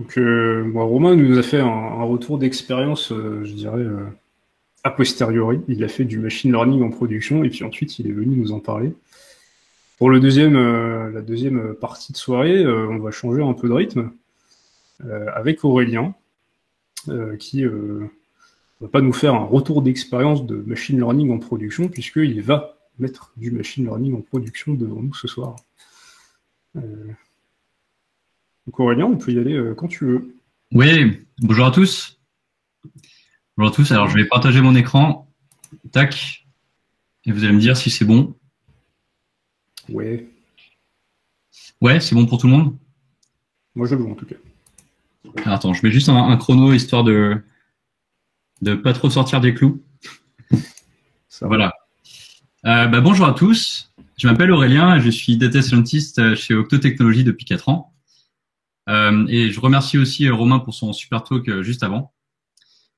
Donc, bon, Romain nous a fait un retour d'expérience, je dirais, a posteriori. Il a fait du machine learning en production et puis ensuite il est venu nous en parler. Pour la deuxième partie de soirée, on va changer un peu de rythme avec Aurélien qui va pas nous faire un retour d'expérience de machine learning en production puisqu'il va mettre du machine learning en production devant nous ce soir. Euh, donc Aurélien, on peut y aller quand tu veux. Oui, bonjour à tous. Bonjour à tous. Alors, je vais partager mon écran. Tac. Et vous allez me dire si c'est bon. Ouais, Ouais, c'est bon pour tout le monde. moi je le vois en tout cas. Alors, attends, je mets juste un chrono histoire de pas trop sortir des clous. Ça roule. Voilà. Bonjour à tous. Je m'appelle Aurélien et je suis data scientist chez Octo Technologies depuis 4 ans. Et je remercie aussi Romain pour son super talk juste avant.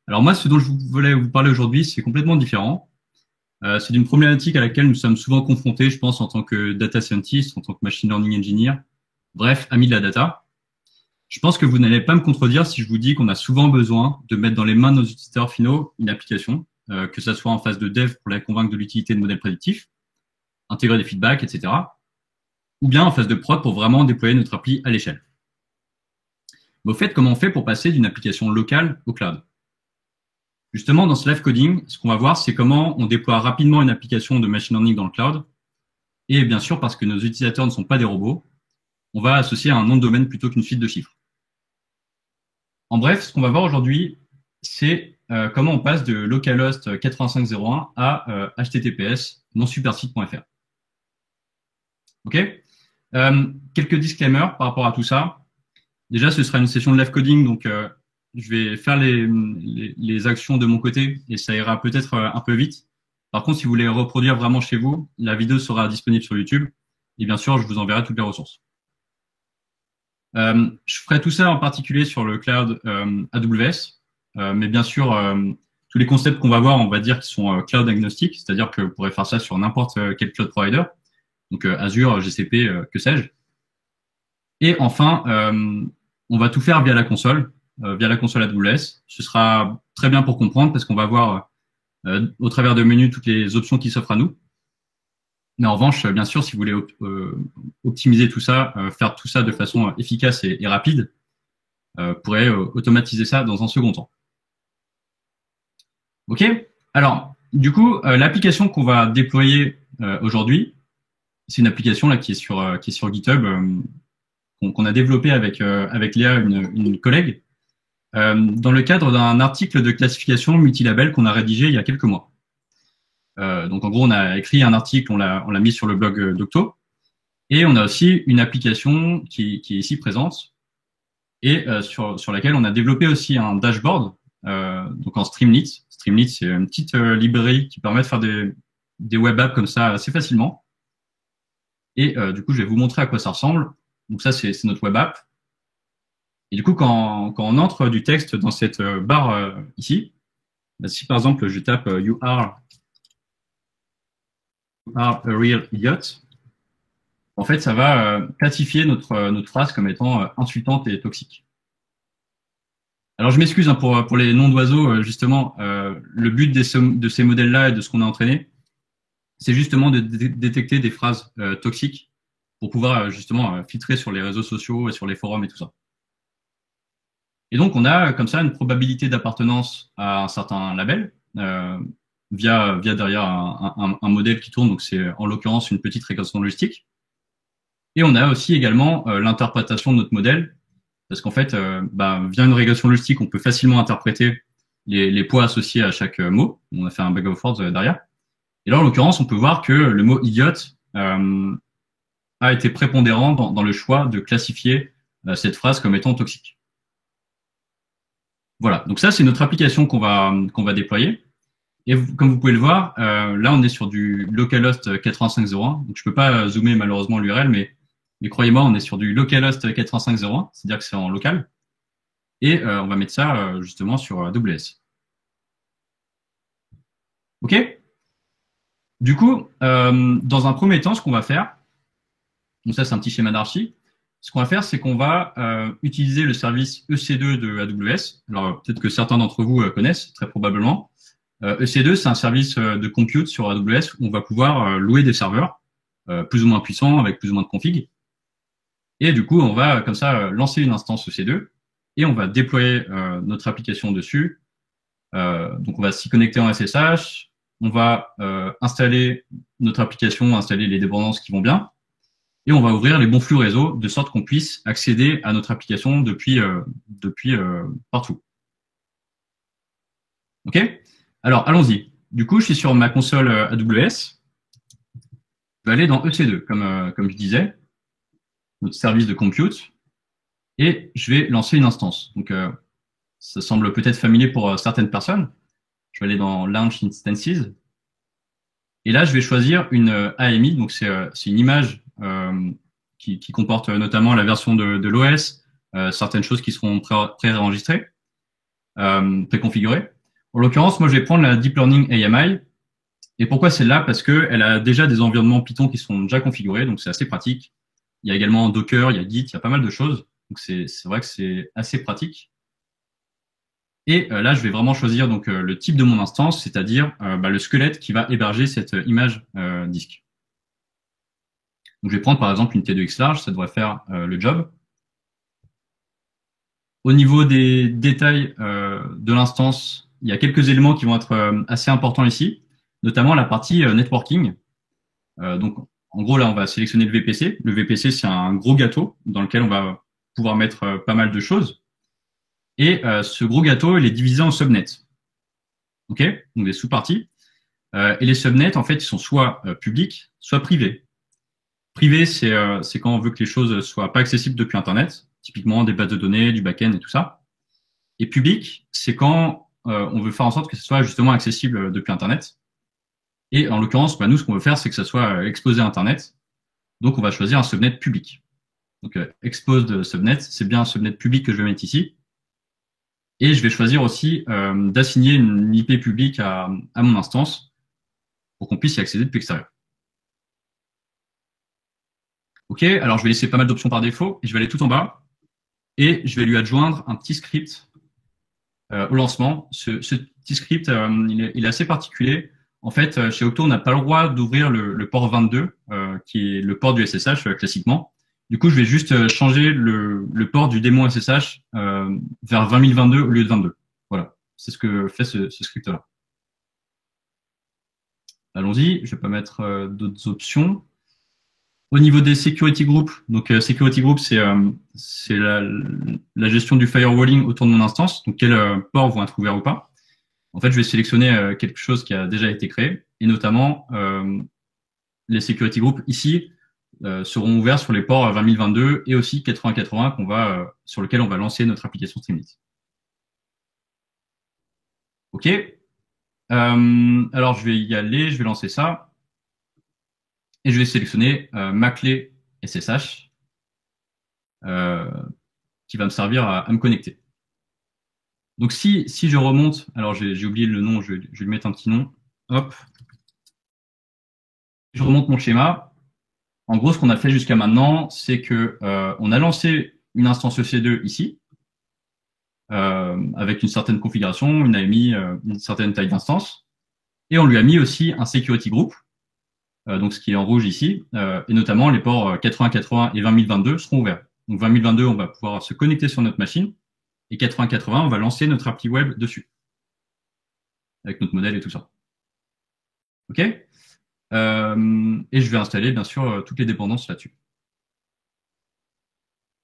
Alors moi, ce dont je voulais vous parler aujourd'hui, c'est complètement différent. C'est d'une problématique à laquelle nous sommes souvent confrontés, je pense, en tant que data scientist, en tant que machine learning engineer, bref, amis de la data. Je pense que vous n'allez pas me contredire si je vous dis qu'on a souvent besoin de mettre dans les mains de nos utilisateurs finaux une application, que ça soit en phase de dev pour les convaincre de l'utilité de modèles prédictifs, intégrer des feedbacks, etc., ou bien en phase de prod pour vraiment déployer notre appli à l'échelle. Mais au fait, comment on fait pour passer d'une application locale au cloud? Justement, dans ce live coding, ce qu'on va voir, c'est comment on déploie rapidement une application de machine learning dans le cloud. Et bien sûr, parce que nos utilisateurs ne sont pas des robots, on va associer un nom de domaine plutôt qu'une suite de chiffres. En bref, ce qu'on va voir aujourd'hui, c'est comment on passe de localhost 8501 à https monsupersite.fr. OK. Quelques disclaimers par rapport à tout ça. Déjà, ce sera une session de live coding, donc je vais faire les actions de mon côté et ça ira peut-être un peu vite. Par contre, si vous voulez reproduire vraiment chez vous, la vidéo sera disponible sur YouTube et bien sûr, je vous enverrai toutes les ressources. Je ferai tout ça en particulier sur le cloud AWS, mais bien sûr, tous les concepts qu'on va voir, on va dire qu'ils sont cloud agnostiques, c'est-à-dire que vous pourrez faire ça sur n'importe quel cloud provider, donc Azure, GCP, que sais-je. Et enfin, on va tout faire via la console AWS. Ce sera très bien pour comprendre parce qu'on va voir au travers de menus toutes les options qui s'offrent à nous. Mais en revanche, bien sûr, si vous voulez optimiser tout ça, faire tout ça de façon efficace et rapide, vous pourrez automatiser ça dans un second temps. OK? Alors, du coup, l'application qu'on va déployer aujourd'hui, c'est une application là qui est sur GitHub, qu'on a développée avec Léa, une collègue, dans le cadre d'un article de classification multilabel qu'on a rédigé il y a quelques mois. Donc en gros, on a écrit un article, on l'a mis sur le blog d'Octo, et on a aussi une application qui est ici présente, et sur laquelle on a développé aussi un dashboard, donc en Streamlit. Streamlit, c'est une petite librairie qui permet de faire des web apps comme ça assez facilement. Et du coup, je vais vous montrer à quoi ça ressemble. Donc ça, c'est notre web app. Et du coup, quand on entre du texte dans cette barre ici, si par exemple je tape You are a real idiot, en fait, ça va classifier notre phrase comme étant insultante et toxique. Alors, je m'excuse hein, pour les noms d'oiseaux, justement. Le but de ces modèles-là et de ce qu'on a entraîné, c'est justement de détecter des phrases toxiques pour pouvoir justement filtrer sur les réseaux sociaux et sur les forums et tout ça. Et donc, on a comme ça une probabilité d'appartenance à un certain label via derrière un modèle qui tourne. Donc, c'est en l'occurrence une petite régression logistique. Et on a aussi également l'interprétation de notre modèle, parce qu'en fait, via une régression logistique, on peut facilement interpréter les poids associés à chaque mot. On a fait un bag of words derrière. Et là, en l'occurrence, on peut voir que le mot idiot a été prépondérant dans le choix de classifier cette phrase comme étant toxique. Voilà, donc ça, c'est notre application qu'on va déployer. Et comme vous pouvez le voir, là, on est sur du localhost 8501. Donc, je peux pas zoomer malheureusement l'URL, mais croyez-moi, on est sur du localhost 8501, c'est-à-dire que c'est en local. Et on va mettre ça justement sur AWS. OK? Du coup, dans un premier temps, ce qu'on va faire, donc ça, c'est un petit schéma d'archi. ce qu'on va faire, c'est qu'on va utiliser le service EC2 de AWS. Alors, peut-être que certains d'entre vous connaissent, très probablement. EC2, c'est un service de compute sur AWS où on va pouvoir louer des serveurs plus ou moins puissants avec plus ou moins de config. Et du coup, on va comme ça lancer une instance EC2 et on va déployer notre application dessus. Donc, on va s'y connecter en SSH. On va installer notre application, installer les dépendances qui vont bien. Et on va ouvrir les bons flux réseau de sorte qu'on puisse accéder à notre application depuis partout. OK? Alors, allons-y. Du coup, je suis sur ma console AWS. Je vais aller dans EC2, comme je disais, notre service de compute, et je vais lancer une instance. Donc, ça semble peut-être familier pour certaines personnes. Je vais aller dans Launch Instances. Et là, je vais choisir une AMI. Donc, c'est une image qui comporte notamment la version de l'OS, certaines choses qui seront pré-enregistrées, préconfigurées. En l'occurrence, moi, je vais prendre la Deep Learning AMI. Et pourquoi celle-là? Parce qu'elle a déjà des environnements Python qui sont déjà configurés, donc c'est assez pratique. Il y a également Docker, il y a Git, il y a pas mal de choses. Donc, c'est vrai que c'est assez pratique. Et là, je vais vraiment choisir donc le type de mon instance, c'est-à-dire le squelette qui va héberger cette image disque. Donc, je vais prendre par exemple une T2X large, ça devrait faire le job. Au niveau des détails de l'instance, il y a quelques éléments qui vont être assez importants ici, notamment la partie networking. Donc, en gros, là, on va sélectionner le VPC. Le VPC, c'est un gros gâteau dans lequel on va pouvoir mettre pas mal de choses. Et ce gros gâteau, il est divisé en subnets. OK? Donc, des sous-parties. Et les subnets, en fait, ils sont soit publics, soit privés. Privé, c'est quand on veut que les choses soient pas accessibles depuis Internet, typiquement des bases de données, du back-end et tout ça. Et public, c'est quand on veut faire en sorte que ce soit justement accessible depuis Internet. Et en l'occurrence, nous, ce qu'on veut faire, c'est que ça soit exposé à Internet. Donc, on va choisir un subnet public. Donc, exposed subnet, c'est bien un subnet public que je vais mettre ici. Et je vais choisir aussi d'assigner une IP publique à mon instance pour qu'on puisse y accéder depuis l'extérieur. OK, alors je vais laisser pas mal d'options par défaut et je vais aller tout en bas et je vais lui adjoindre un petit script au lancement. Ce petit script, il est assez particulier. En fait, chez Octo, on n'a pas le droit d'ouvrir le port 22, qui est le port du SSH classiquement. Du coup, je vais juste changer le port du démon SSH vers 20022 au lieu de 22. Voilà, c'est ce que fait ce script-là. Allons-y, je vais pas mettre d'autres options. Au niveau des security groups, donc security group, c'est la gestion du firewalling autour de mon instance, donc quels ports vont être ouverts ou pas. En fait, je vais sélectionner quelque chose qui a déjà été créé, et notamment les security groups ici seront ouverts sur les ports 20022 et aussi 8080 sur lequel on va lancer notre application Streamlit. OK. Alors, je vais y aller, je vais lancer ça. Et je vais sélectionner ma clé SSH qui va me servir à me connecter. Donc, si je remonte, alors j'ai oublié le nom, je vais lui mettre un petit nom. Hop. Je remonte mon schéma. En gros, ce qu'on a fait jusqu'à maintenant, c'est que on a lancé une instance EC2 ici, avec une certaine configuration, une AMI, une certaine taille d'instance. Et on lui a mis aussi un security group, donc ce qui est en rouge ici, et notamment les ports 8080 et 20022 seront ouverts. Donc 20022, on va pouvoir se connecter sur notre machine, et 8080, on va lancer notre appli web dessus, avec notre modèle et tout ça. OK? Et je vais installer, bien sûr, toutes les dépendances là-dessus.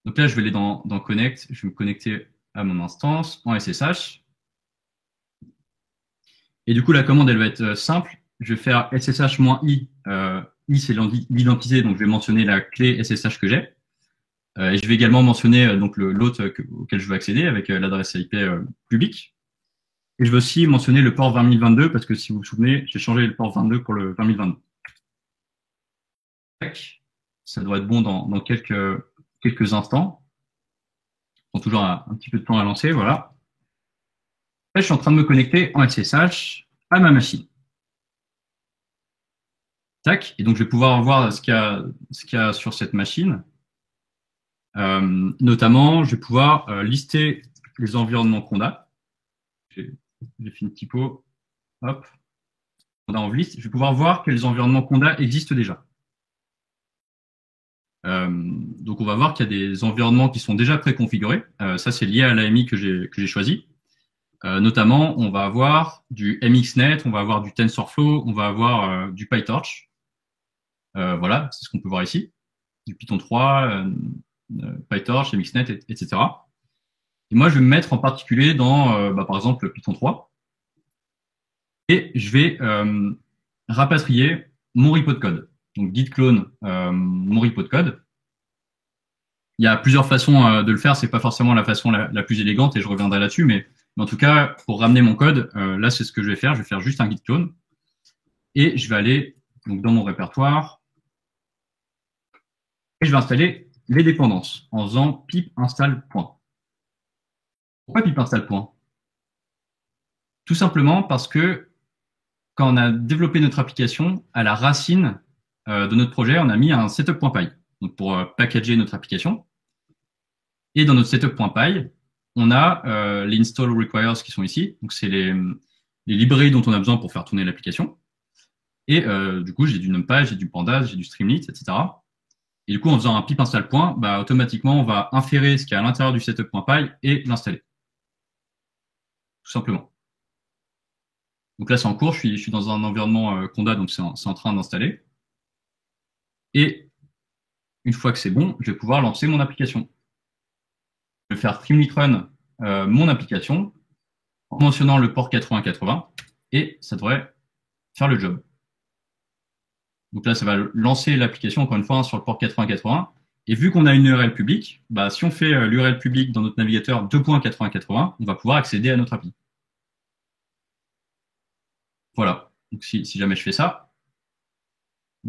Donc là, je vais aller dans Connect, je vais me connecter à mon instance en SSH. Et du coup, la commande, elle va être simple. Je vais faire SSH-i. I, c'est l'identité, donc je vais mentionner la clé SSH que j'ai. Et je vais également mentionner donc l'autre auquel je veux accéder avec l'adresse IP publique. Et je veux aussi mentionner le port 20022 parce que si vous vous souvenez, j'ai changé le port 22 pour le 20022. Ça doit être bon dans quelques instants. Ça prend toujours un petit peu de temps à lancer, voilà. Là, je suis en train de me connecter en SSH à ma machine. Tac, et donc je vais pouvoir voir ce qu'il y a sur cette machine. Notamment, je vais pouvoir lister les environnements qu'on a. J'ai fait une typo. Hop. On a en liste. Je vais pouvoir voir quels environnements Conda existent déjà. Donc, on va voir qu'il y a des environnements qui sont déjà préconfigurés. Ça, c'est lié à l'AMI que j'ai choisi. Notamment, on va avoir du MXNet, on va avoir du TensorFlow, on va avoir du PyTorch. Voilà, c'est ce qu'on peut voir ici. Du Python 3, PyTorch, MXNet, etc. Et moi, je vais me mettre en particulier dans, par exemple, le Python 3. Et je vais rapatrier mon repo de code. Donc, git clone mon repo de code. Il y a plusieurs façons de le faire. C'est pas forcément la façon la plus élégante et je reviendrai là-dessus. Mais en tout cas, pour ramener mon code, là, c'est ce que je vais faire. Je vais faire juste un git clone. Et je vais aller donc, dans mon répertoire. Et je vais installer les dépendances en faisant pip install point. Pourquoi pip install point? Tout simplement parce que quand on a développé notre application, à la racine de notre projet, on a mis un setup.py donc pour packager notre application. Et dans notre setup.py, on a les install requires qui sont ici. Donc, c'est les librairies dont on a besoin pour faire tourner l'application. Et du coup, j'ai du NumPy, j'ai du Pandas, j'ai du Streamlit, etc. Et du coup, en faisant un pip install point, automatiquement, on va inférer ce qu'il y a à l'intérieur du setup.py et l'installer. Tout simplement. Donc là, c'est en cours. Je suis dans un environnement Conda, donc c'est en train d'installer. Et une fois que c'est bon, je vais pouvoir lancer mon application. Je vais faire Streamlit run mon application en mentionnant le port 8080 et ça devrait faire le job. Donc là, ça va lancer l'application, encore une fois, sur le port 8080. Et vu qu'on a une URL publique, si on fait l'URL publique dans notre navigateur 2.8080, on va pouvoir accéder à notre appli. Voilà. Donc si jamais je fais ça,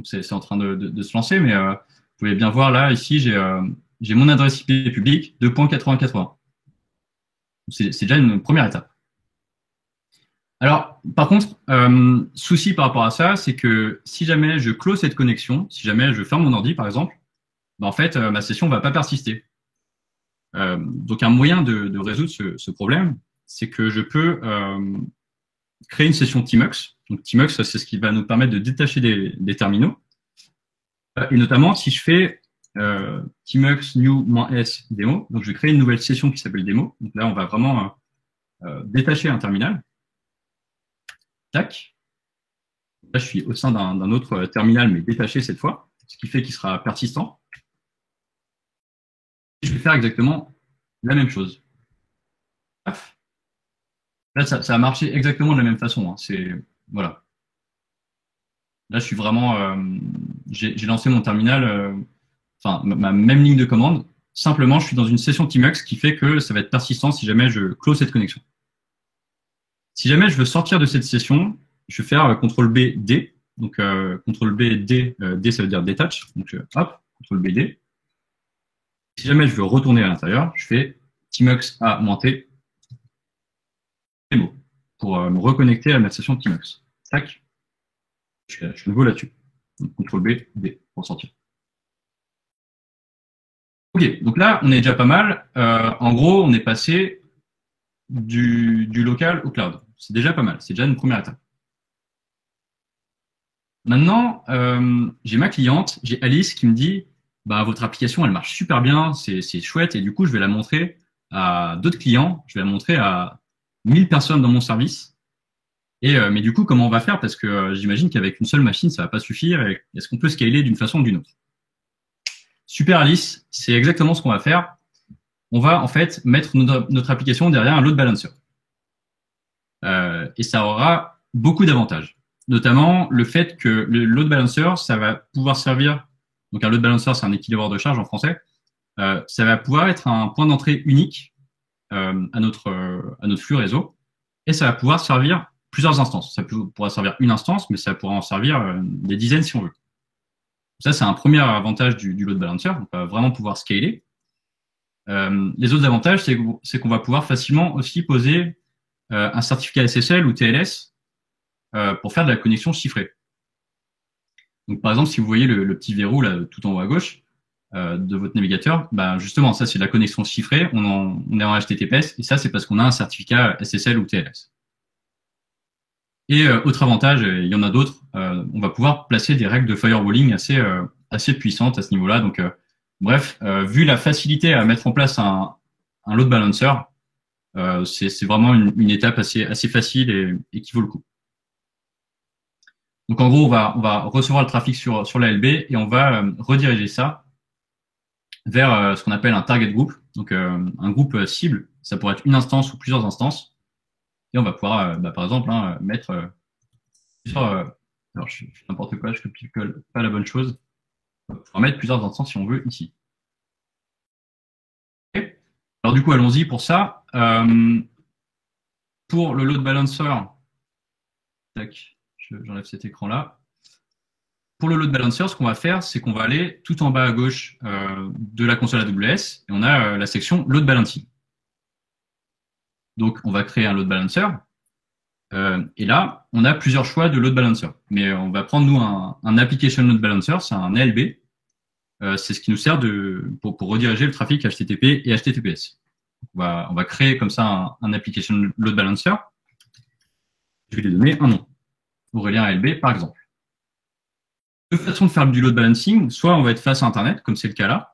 c'est en train de se lancer, mais vous pouvez bien voir là, ici, j'ai mon adresse IP publique 2.8080. C'est déjà une première étape. Alors, par contre, souci par rapport à ça, c'est que si jamais je close cette connexion, si jamais je ferme mon ordi, par exemple, en fait, ma session ne va pas persister. Donc, un moyen de résoudre ce problème, c'est que je peux créer une session Tmux. Donc, Tmux, c'est ce qui va nous permettre de détacher des terminaux. Et notamment, si je fais Tmux new-s démo, donc je vais créer une nouvelle session qui s'appelle démo. Donc là, on va vraiment détacher un terminal. Tac. Là, je suis au sein d'un autre terminal, mais détaché cette fois, ce qui fait qu'il sera persistant. Je vais faire exactement la même chose. Paf. Là, ça a marché exactement de la même façon. Voilà. Là, je suis vraiment. J'ai lancé mon terminal, ma même ligne de commande. Simplement, je suis dans une session Tmux qui fait que ça va être persistant si jamais je close cette connexion. Si jamais je veux sortir de cette session, je vais faire CTRL-B, D. Donc, CTRL-B, D, D, ça veut dire detach. Donc, hop, CTRL-B, D. Si jamais je veux retourner à l'intérieur, je fais Tmux A-T, démo, pour me reconnecter à ma session Tmux. Tac. Je suis nouveau là-dessus. CTRL-B, D, pour sortir. OK, donc là, on est déjà pas mal. En gros, on est passé du local au cloud. C'est déjà pas mal. C'est déjà une première étape. Maintenant, j'ai ma cliente, j'ai Alice qui me dit votre application, elle marche super bien, c'est chouette, et du coup, je vais la montrer à d'autres clients, je vais la montrer à 1000 personnes dans mon service. Mais du coup, comment on va faire? Parce que j'imagine qu'avec une seule machine, ça va pas suffire. Est-ce qu'on peut scaler d'une façon ou d'une autre? Super Alice, c'est exactement ce qu'on va faire. On va en fait mettre notre application derrière un load balancer. Et ça aura beaucoup d'avantages. Notamment le fait que le load balancer, ça va pouvoir servir, donc un load balancer, c'est un équilibreur de charge en français, ça va pouvoir être un point d'entrée unique à notre flux réseau, et ça va pouvoir servir plusieurs instances. Ça pourra servir une instance, mais ça pourra en servir des dizaines si on veut. Ça, c'est un premier avantage du load balancer, on va vraiment pouvoir scaler. Les autres avantages, c'est qu'on va pouvoir facilement aussi poser un certificat SSL ou TLS pour faire de la connexion chiffrée. Donc, par exemple, si vous voyez le petit verrou là tout en haut à gauche, de votre navigateur, bah, justement, ça, c'est la connexion chiffrée. On est en HTTPS et ça, c'est parce qu'on a un certificat SSL ou TLS. Et autre avantage, il y en a d'autres, on va pouvoir placer des règles de firewalling assez puissantes à ce niveau-là. Donc, bref, vu la facilité à mettre en place un load balancer, c'est vraiment une étape assez facile et qui vaut le coup. Donc, en gros, on va recevoir le trafic sur la LB et on va rediriger ça vers ce qu'on appelle un target group, donc un groupe cible. Ça pourrait être une instance ou plusieurs instances. Et on va pouvoir, par exemple, mettre alors je fais n'importe quoi, je copie-colle pas la bonne chose. On va pouvoir mettre plusieurs instances si on veut ici. Okay. Alors du coup, allons-y pour ça. Pour le load balancer, tac, j'enlève cet écran-là. Pour le load balancer, ce qu'on va faire, c'est qu'on va aller tout en bas à gauche de la console AWS et on a la section load balancing. Donc, on va créer un load balancer. Et là, on a plusieurs choix de load balancer. Mais on va prendre, nous, un application load balancer, c'est un ALB. C'est ce qui nous sert pour rediriger le trafic HTTP et HTTPS. On va créer comme ça un application load balancer. Je vais lui donner un nom. Aurélien ALB, par exemple. Deux façons de faire du load balancing. Soit on va être face à Internet, comme c'est le cas là.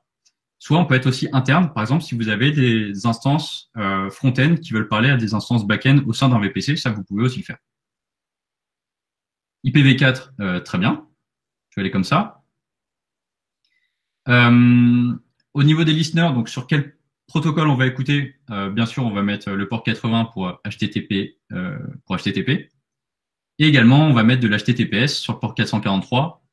Soit on peut être aussi interne. Par exemple, si vous avez des instances front-end qui veulent parler à des instances back-end au sein d'un VPC, ça, vous pouvez aussi le faire. IPv4, très bien. Je vais aller comme ça. Au niveau des listeners, donc sur quel protocole on va écouter, bien sûr, on va mettre le port 80 pour HTTP. Et également, on va mettre de l'HTTPS sur le port 443.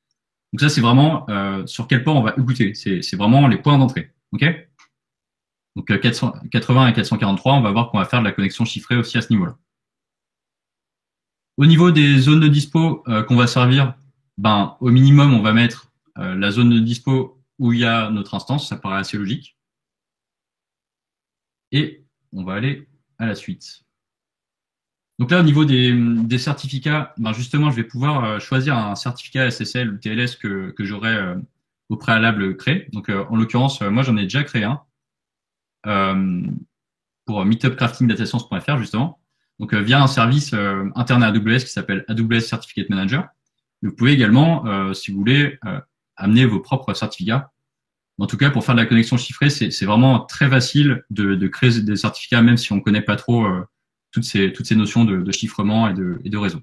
Donc ça, c'est vraiment sur quel port on va écouter. C'est vraiment les points d'entrée. OK? Donc 480 et 443, on va voir qu'on va faire de la connexion chiffrée aussi à ce niveau-là. Au niveau des zones de dispo qu'on va servir, ben, au minimum, on va mettre la zone de dispo où il y a notre instance. Ça paraît assez logique. Et on va aller à la suite. Donc là, au niveau des certificats, ben justement, je vais pouvoir choisir un certificat SSL ou TLS que j'aurais au préalable créé. Donc, en l'occurrence, moi, j'en ai déjà créé un pour meetupcraftingdatascience.fr, justement. Donc, via un service interne à AWS qui s'appelle AWS Certificate Manager. Vous pouvez également, si vous voulez, amener vos propres certificats. En tout cas, pour faire de la connexion chiffrée, c'est vraiment très facile de créer des certificats, même si on ne connaît pas trop toutes ces notions de chiffrement et de réseau.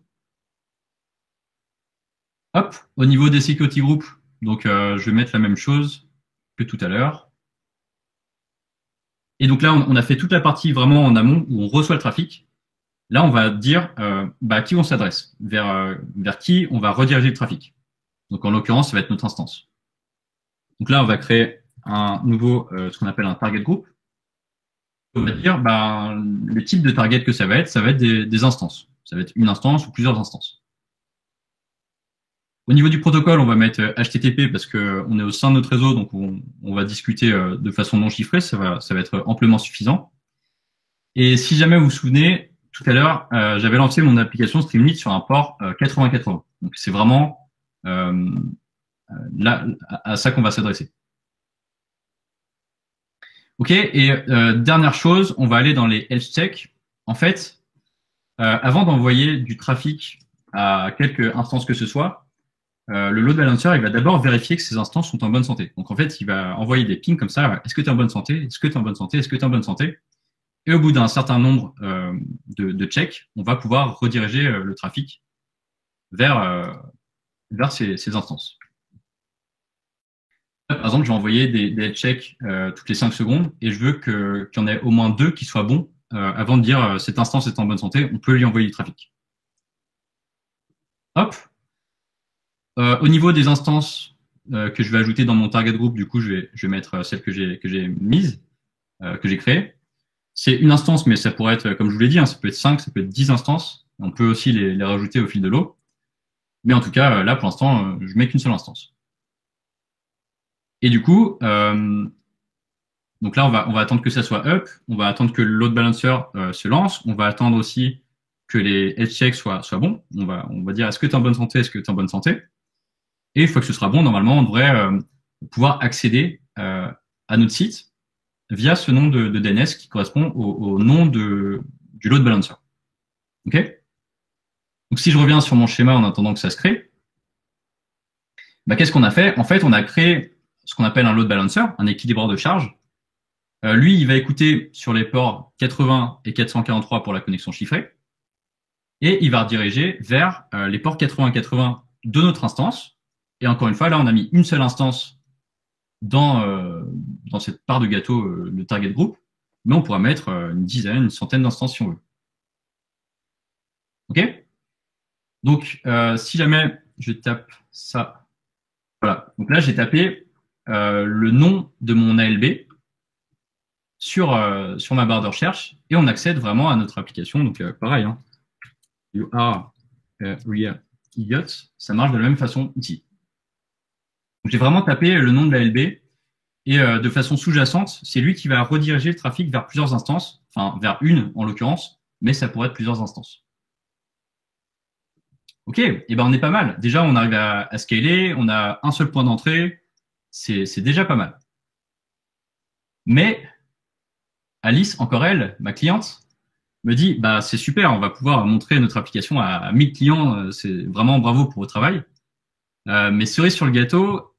Hop, au niveau des security groups, donc je vais mettre la même chose que tout à l'heure. Et donc là, on a fait toute la partie vraiment en amont où on reçoit le trafic. Là, on va dire à qui on s'adresse, vers qui on va rediriger le trafic. Donc en l'occurrence, ça va être notre instance. Donc là, on va créer un nouveau, ce qu'on appelle un target group. On va dire le type de target que ça va être des instances. Ça va être une instance ou plusieurs instances. Au niveau du protocole, on va mettre HTTP parce que on est au sein de notre réseau, donc on va discuter de façon non chiffrée, ça va être amplement suffisant. Et si jamais vous vous souvenez, tout à l'heure, j'avais lancé mon application Streamlit sur un port 8080. Donc c'est vraiment là à ça qu'on va s'adresser. OK, et dernière chose, on va aller dans les health checks. En fait, avant d'envoyer du trafic à quelque instance que ce soit, le load balancer, il va d'abord vérifier que ces instances sont en bonne santé. Donc en fait, il va envoyer des pings comme ça. Est-ce que tu es en bonne santé? Est-ce que tu es en bonne santé? Est-ce que tu es en bonne santé? Et au bout d'un certain nombre de checks, on va pouvoir rediriger le trafic vers ces instances. Par exemple, je vais envoyer des health checks toutes les 5 secondes et je veux qu'il y en ait au moins 2 qui soient bons avant de dire cette instance est en bonne santé, on peut lui envoyer du trafic. Hop. Au niveau des instances que je vais ajouter dans mon target group, du coup, je vais mettre celle que j'ai mise, que j'ai créée. C'est une instance, mais ça pourrait être, comme je vous l'ai dit, ça peut être 5, ça peut être 10 instances. On peut aussi les rajouter au fil de l'eau. Mais en tout cas, là, pour l'instant, je mets qu'une seule instance. Et du coup, donc là, on va attendre que ça soit up. On va attendre que le load balancer se lance. On va attendre aussi que les health checks soient bons. On va dire, est-ce que tu es en bonne santé? Est-ce que tu es en bonne santé? Et une fois que ce sera bon, normalement, on devrait pouvoir accéder à notre site via ce nom de DNS qui correspond au nom du load balancer. OK? Donc, si je reviens sur mon schéma en attendant que ça se crée, bah, qu'est-ce qu'on a fait? En fait, on a créé ce qu'on appelle un load balancer, un équilibreur de charge. Lui, il va écouter sur les ports 80 et 443 pour la connexion chiffrée. Et il va rediriger vers les ports 80-80 de notre instance. Et encore une fois, là, on a mis une seule instance dans cette part de gâteau, le target group, mais on pourra mettre une dizaine, une centaine d'instances si on veut. OK? Donc, si jamais je tape ça, voilà. Donc là, j'ai tapé le nom de mon ALB sur ma barre de recherche et on accède vraiment à notre application. Donc, pareil, hein. You are a real idiot. Ça marche de la même façon ici. J'ai vraiment tapé le nom de l'ALB et de façon sous-jacente, c'est lui qui va rediriger le trafic vers plusieurs instances, enfin vers une en l'occurrence, mais ça pourrait être plusieurs instances. OK, et ben on est pas mal. Déjà, on arrive à scaler, on a un seul point d'entrée, c'est déjà pas mal. Mais Alice, encore elle, ma cliente, me dit bah c'est super, on va pouvoir montrer notre application à 1000 clients, c'est vraiment bravo pour votre travail. Mais cerise sur le gâteau,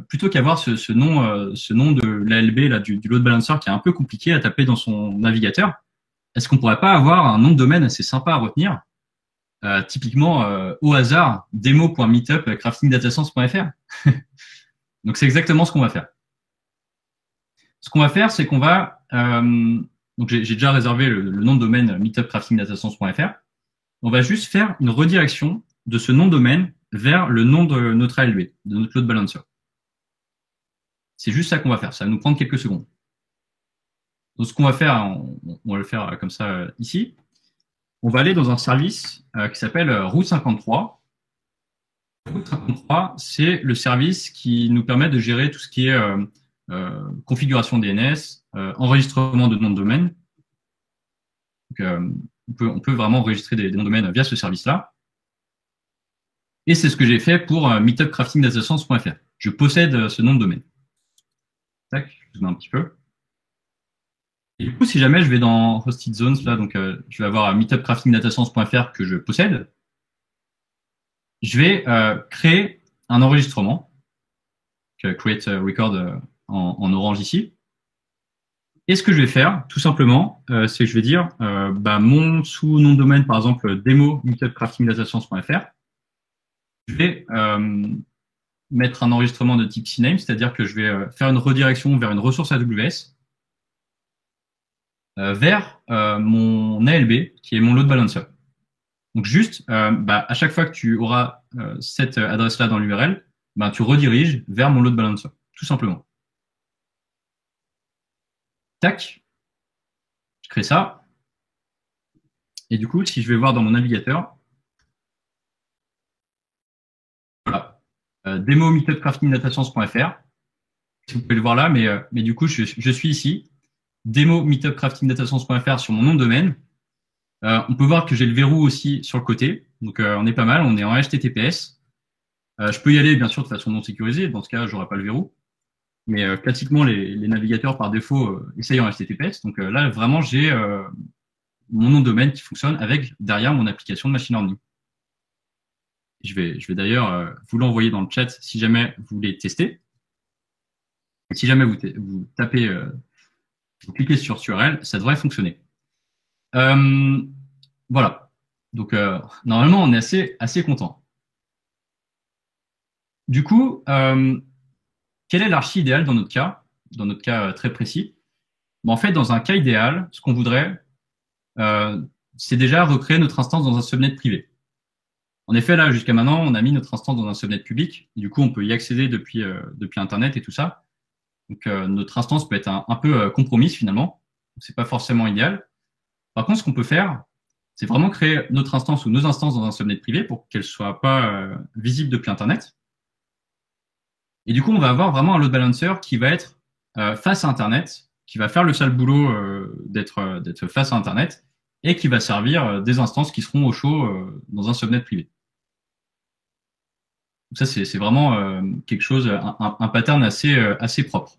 plutôt qu'avoir ce nom de l'ALB là du load balancer qui est un peu compliqué à taper dans son navigateur, est-ce qu'on pourrait pas avoir un nom de domaine assez sympa à retenir, typiquement au hasard demo.meetup.craftingdatascience.fr. Donc c'est exactement ce qu'on va faire. Ce qu'on va faire, c'est qu'on va donc j'ai déjà réservé le nom de domaine meetupcraftingdatascience.fr. On va juste faire une redirection de ce nom de domaine vers le nom de notre ALB, de notre load balancer. C'est juste ça qu'on va faire. Ça va nous prendre quelques secondes. Donc ce qu'on va faire, on va le faire comme ça ici. On va aller dans un service qui s'appelle Route 53. Route 53, c'est le service qui nous permet de gérer tout ce qui est configuration DNS, enregistrement de noms de domaine. Donc, on peut vraiment enregistrer des noms de domaine via ce service-là. Et c'est ce que j'ai fait pour meetupcraftingdatascience.fr. Je possède ce nom de domaine. Tac, je zoome un petit peu. Et du coup, si jamais je vais dans Hosted Zones, là, donc je vais avoir meetupcraftingdatascience.fr que je possède, je vais créer un enregistrement, create record en orange ici. Et ce que je vais faire, tout simplement, c'est que je vais dire mon sous-nom de domaine, par exemple, demo meetupcraftingdatascience.fr. Je vais mettre un enregistrement de type CNAME, c'est-à-dire que je vais faire une redirection vers une ressource AWS vers mon ALB, qui est mon load balancer. Donc juste, à chaque fois que tu auras cette adresse-là dans l'URL, tu rediriges vers mon load balancer, tout simplement. Tac, je crée ça. Et du coup, si je vais voir dans mon navigateur, voilà, démo meetupcraftingdatascience.fr. Vous pouvez le voir là, mais du coup, je suis ici, démo meetupcraftingdatascience.fr sur mon nom de domaine. On peut voir que j'ai le verrou aussi sur le côté. Donc, on est pas mal, on est en HTTPS. Je peux y aller, bien sûr, de façon non sécurisée. Dans ce cas, j'aurai pas le verrou. Mais classiquement, les navigateurs, par défaut, essayent en HTTPS. Donc là, vraiment, j'ai mon nom de domaine qui fonctionne avec, derrière, mon application de machine learning. Je vais d'ailleurs vous l'envoyer dans le chat si jamais vous voulez tester. Si jamais vous tapez, vous cliquez sur URL, ça devrait fonctionner. Voilà. Donc, normalement, on est assez content. Du coup, quelle est l'archi idéale dans notre cas très précis? En fait, dans un cas idéal, ce qu'on voudrait, c'est déjà recréer notre instance dans un subnet privé. En effet, là, jusqu'à maintenant, on a mis notre instance dans un subnet public. Du coup, on peut y accéder depuis Internet et tout ça. Donc, notre instance peut être un peu compromise finalement. C'est pas forcément idéal. Par contre, ce qu'on peut faire, c'est vraiment créer notre instance ou nos instances dans un subnet privé pour qu'elles soient pas visibles depuis Internet. Et du coup, on va avoir vraiment un load balancer qui va être face à Internet, qui va faire le sale boulot d'être face à Internet et qui va servir des instances qui seront au chaud dans un subnet privé. Ça, c'est vraiment quelque chose, un pattern assez propre.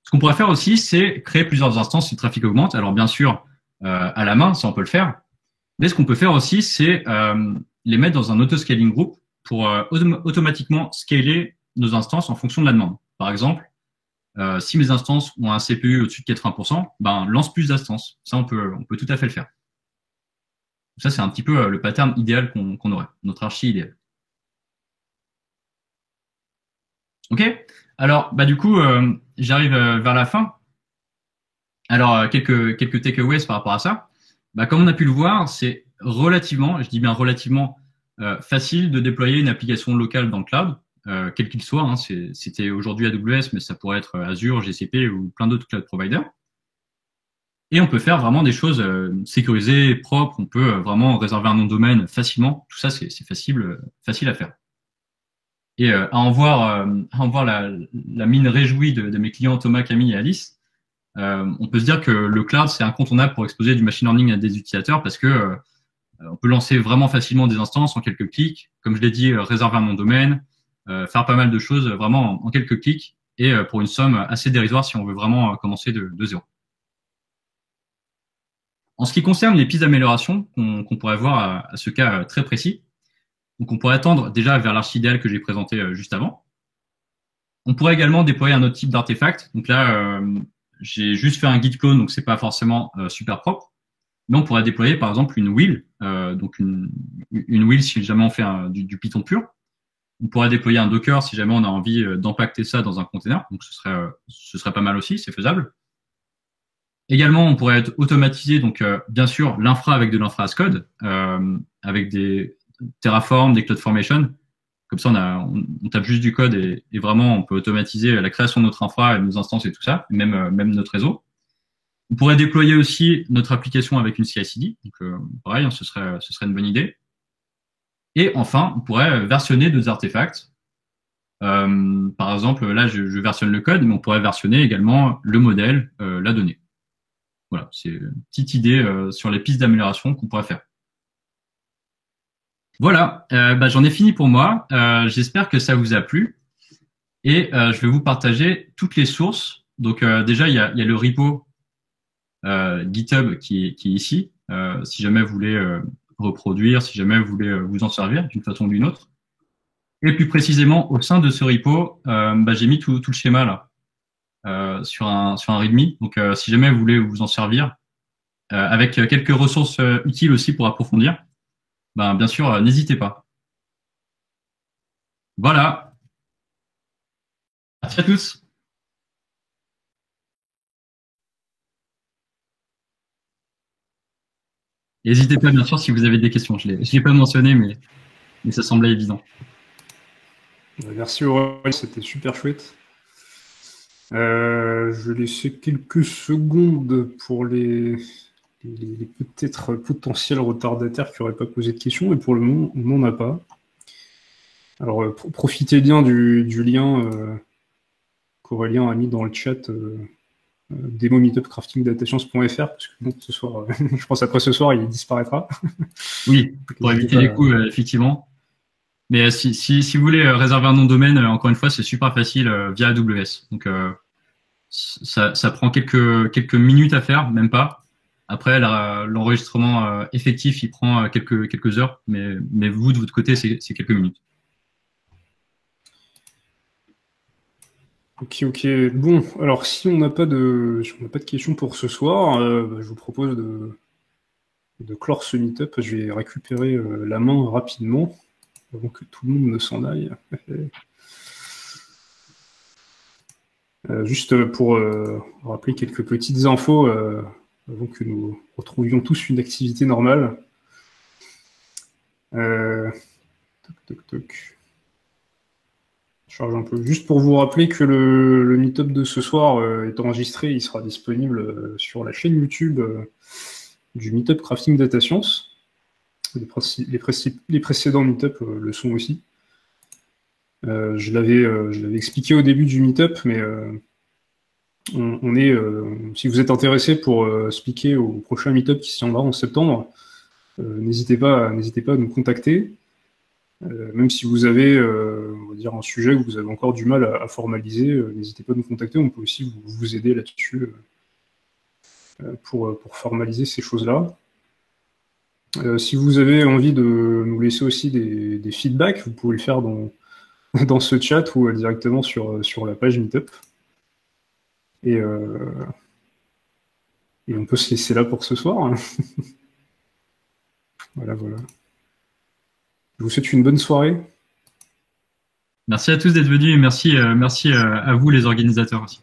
Ce qu'on pourrait faire aussi, c'est créer plusieurs instances si le trafic augmente. Alors bien sûr, à la main, ça on peut le faire. Mais ce qu'on peut faire aussi, c'est les mettre dans un auto-scaling group pour automatiquement scaler nos instances en fonction de la demande. Par exemple, si mes instances ont un CPU au-dessus de 80%, ben lance plus d'instances. Ça, on peut tout à fait le faire. Ça, c'est un petit peu le pattern idéal qu'on aurait, notre archi idéal. Ok. Alors, bah du coup, j'arrive vers la fin. Alors, quelques takeaways par rapport à ça. Bah, comme on a pu le voir, c'est relativement, je dis bien relativement, facile de déployer une application locale dans le cloud, quel qu'il soit. Hein. C'était aujourd'hui AWS, mais ça pourrait être Azure, GCP ou plein d'autres cloud providers. Et on peut faire vraiment des choses sécurisées, propres. On peut vraiment réserver un nom de domaine facilement. Tout ça, c'est facile à faire. Et à en voir la mine réjouie de mes clients Thomas, Camille et Alice, on peut se dire que le cloud, c'est incontournable pour exposer du machine learning à des utilisateurs parce que on peut lancer vraiment facilement des instances en quelques clics. Comme je l'ai dit, réserver un nom de domaine, faire pas mal de choses vraiment en quelques clics et pour une somme assez dérisoire si on veut vraiment commencer de zéro. En ce qui concerne les pistes d'amélioration qu'on pourrait voir à ce cas très précis, donc on pourrait tendre déjà vers l'archi idéal que j'ai présenté juste avant. On pourrait également déployer un autre type d'artefact. Donc là, j'ai juste fait un git clone, donc c'est pas forcément super propre. Mais on pourrait déployer par exemple une wheel, donc une wheel si jamais on fait du Python pur. On pourrait déployer un Docker si jamais on a envie d'empacter ça dans un container. Donc ce serait pas mal aussi, c'est faisable. Également, on pourrait automatisé, donc bien sûr l'infra avec de l'infra as code, avec des Terraform, des CloudFormation. Comme ça, on tape juste du code et vraiment on peut automatiser la création de notre infra et de nos instances et tout ça, même notre réseau. On pourrait déployer aussi notre application avec une CI/CD. Donc pareil, hein, ce serait une bonne idée. Et enfin, on pourrait versionner d'autres artefacts. Par exemple, là, je versionne le code, mais on pourrait versionner également le modèle, la donnée. Voilà, c'est une petite idée sur les pistes d'amélioration qu'on pourrait faire. Voilà, bah, j'en ai fini pour moi. J'espère que ça vous a plu. Et je vais vous partager toutes les sources. Donc déjà, il y a le repo GitHub qui est ici. Si jamais vous voulez reproduire, si jamais vous voulez vous en servir d'une façon ou d'une autre. Et plus précisément, au sein de ce repo, bah, j'ai mis tout le schéma là sur un README. Donc si jamais vous voulez vous en servir, avec quelques ressources utiles aussi pour approfondir, ben, bien sûr, n'hésitez pas. Voilà. Merci à tous. N'hésitez pas, bien sûr, si vous avez des questions. Je l'ai pas mentionné, mais ça semblait évident. Merci Aurélien, c'était super chouette. Je vais laisser quelques secondes pour les peut-être potentiels retardataires qui n'auraient pas posé de questions, et pour le moment, on n'en a pas. Alors, profitez bien du lien qu'Aurélien a mis dans le chat, démo meetupcraftingdatascience.fr, parce que bon, ce soir, je pense après ce soir, il disparaîtra. Oui, pour éviter les coûts, effectivement. Mais si vous voulez réserver un nom de domaine, encore une fois, c'est super facile via AWS. Donc, ça prend quelques minutes à faire, même pas. Après, l'enregistrement effectif, il prend quelques heures, mais vous, de votre côté, c'est quelques minutes. Ok. Bon, alors si on n'a pas de questions pour ce soir, bah, je vous propose de clore ce meet-up. Je vais récupérer la main rapidement avant que tout le monde ne s'en aille. Juste pour rappeler quelques petites infos avant que nous retrouvions tous une activité normale. Toc. Charge un peu. Juste pour vous rappeler que le meet-up de ce soir est enregistré, il sera disponible sur la chaîne YouTube du Meetup Crafting Data Science. Les précédents meet-up le sont aussi. Je l'avais expliqué au début du meet-up, mais si vous êtes intéressé pour speaker au prochain meet-up qui se tiendra en septembre, n'hésitez pas à nous contacter. Même si vous avez, on va dire, un sujet que vous avez encore du mal à formaliser, n'hésitez pas à nous contacter. On peut aussi vous aider là-dessus pour formaliser ces choses-là. Si vous avez envie de nous laisser aussi des feedbacks, vous pouvez le faire dans ce chat ou directement sur la page Meetup. Et on peut se laisser là pour ce soir. Voilà. Je vous souhaite une bonne soirée. Merci à tous d'être venus et merci à vous les organisateurs aussi.